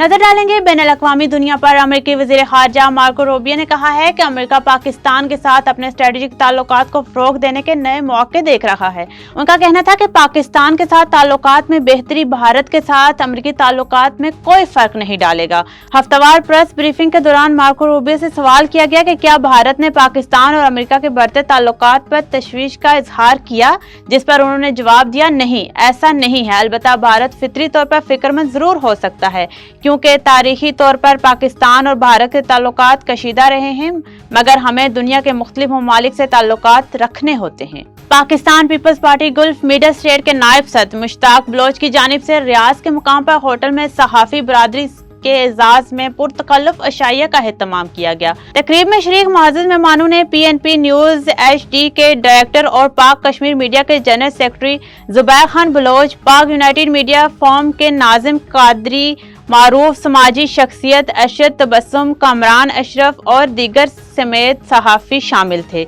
नजर डालेंगे बैनुल-अक़वामी दुनिया पर। अमेरिकी वज़ीर ख़ारजा मार्को रूबियो ने कहा है कि अमेरिका पाकिस्तान के साथ अपने स्ट्रेटेजिक ताल्लुकात को फ़रोग़ देने के नए मौके देख रहा है। उनका कहना था कि पाकिस्तान के साथ ताल्लुकात में बेहतरी भारत के साथ अमेरिकी ताल्लुकात में कोई फ़र्क नहीं डालेगा। हफ्तावार प्रेस ब्रीफिंग के दौरान मार्को रूबियो से सवाल किया गया कि क्या भारत ने पाकिस्तान और अमेरिका के बढ़ते ताल्लुकात पर तशवीश का इजहार किया, जिस पर उन्होंने जवाब दिया, नहीं, ऐसा नहीं है। अलबत्ता भारत फितरी तौर पर फिक्रमंद जरूर हो सकता है, क्योंकि तारीखी तौर पर पाकिस्तान और भारत के ताल्लुकात कशीदा रहे हैं, मगर हमें दुनिया के मुख्तलिफ ममालिक से ताल्लुकात रखने होते हैं। Pakistan Peoples Party Gulf middle state के नायब सदर मुश्ताक बलोच की जानिब से रियाज के मुकाम पर होटल में सहाफ़ी बरादरी के एजाज में पुरतकल्लुफ अशाइया का एहतमाम किया गया। तकरीब में शरीक मुअज़्ज़ज़ मेहमानों ने PNP न्यूज़ HD के डायरेक्टर और पाक कश्मीर मीडिया के general secretary Zubair Khan Baloch, Pak united media forum के नाज़िम कादरी, मारूफ समाजी शख्सियत अरशद तबस्सुम, कामरान अशरफ और दीगर समेत सहाफ़ी शामिल थे।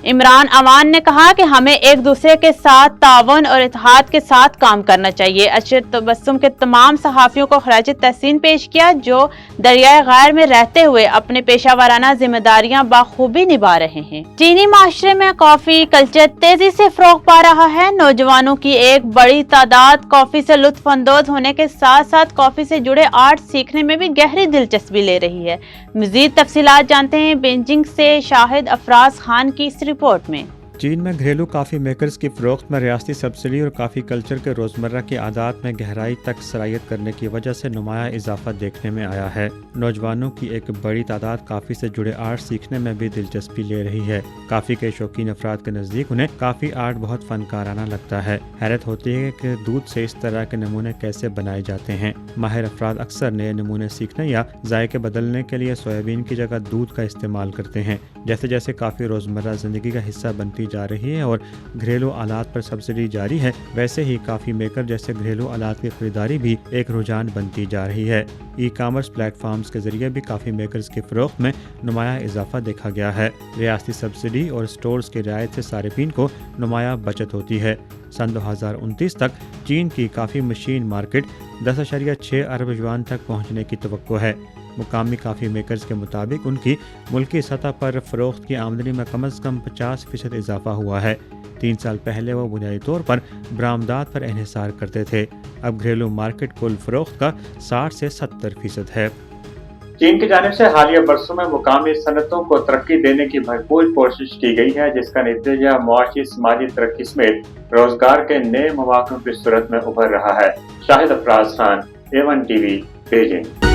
इमरान अवान ने कहा कि हमें एक दूसरे के साथ तावन और इत्तेहाद के साथ काम करना चाहिए। अरशद तबस्सुम के तमाम सहाफ़ियों को खराज तहसीन पेश किया, जो दरियाए गैर में रहते हुए अपने पेशा वाराना जिम्मेदारियां बाखूबी निभा रहे हैं। चीनी माशरे में कॉफी कल्चर तेजी से फ़रोग़ पा रहा है। नौजवानों की एक बड़ी तादाद कॉफी से लुत्फ़ अंदोज़ होने के साथ साथ कॉफी से जुड़े आर्ट सीखने में भी गहरी दिलचस्पी ले रही है। मज़ीद तफसीलात जानते हैं बीजिंग से शाहिद अफराज खान की इस रिपोर्ट में। चीन में घरेलू काफ़ी मेकर्स की फ़रोख्त में रियासती सब्सिडी और काफ़ी कल्चर के रोज़मर्रा की आदात में गहराई तक सरायत करने की वजह से नुमाया इजाफा देखने में आया है। नौजवानों की एक बड़ी तादाद काफ़ी से जुड़े आर्ट सीखने में भी दिलचस्पी ले रही है। काफ़ी के शौकीन अफराद के नज़दीक उन्हें काफ़ी आर्ट बहुत फ़नकाराना लगता है। हैरत होती है कि दूध से इस तरह के नमूने कैसे बनाए जाते हैं। माहिर अफराद अक्सर नए नमूने सीखने या जायके बदलने के लिए सोयाबीन की जगह दूध का इस्तेमाल करते हैं। जैसे जैसे काफ़ी रोज़मर्रा ज़िंदगी का हिस्सा बनती जा रही है और घरेलू आलात पर सब्सिडी जारी है, वैसे ही काफ़ी मेकर जैसे घरेलू आलात की खरीदारी भी एक रुझान बनती जा रही है। ई-कॉमर्स प्लेटफॉर्म्स के जरिए भी काफ़ी मेकर्स की फ़रोख्त में नुमाया इजाफा देखा गया है। रियासती सब्सिडी और स्टोर्स की रियायत से सारिफीन को नुमाया बचत होती है। सन 2029 तक चीन की काफ़ी मशीन मार्केट 10.6 अरब युआन तक पहुँचने की तवक्को है। मुकामी काफ़ी मेकर्स के मुताबिक उनकी मुल्की सतह पर फ़रोख्त की आमदनी में कम अज़ कम 50% इजाफा हुआ है। 3 साल पहले वो बुनियादी तौर पर बरामदात पर इन्हिसार करते थे। अब घरेलू मार्केट कुल फ़रोख्त का 60 से 70% है। चीन की जानिब से हालिया बरसों में मुकामी सनतों को तरक्की देने की भरपूर कोशिश की गई है, जिसका नतीजा मुआशी समाजी तरक्की समेत रोजगार के नए मौक़ों की सूरत में उभर रहा है। Shahid Afraz Khan, A1 TV, Beijing.